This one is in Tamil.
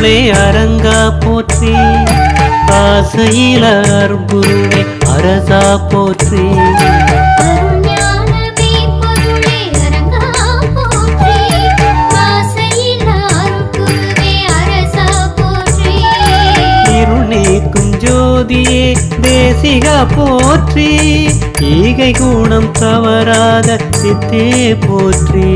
பொருளே அரங்கா போற்றி, ஆசையில அருள்குருவே அரசா போற்றி. ஜோதியே தேசிகா போற்றி, ஈகை குணம் தவறாத சித்தே போற்றி.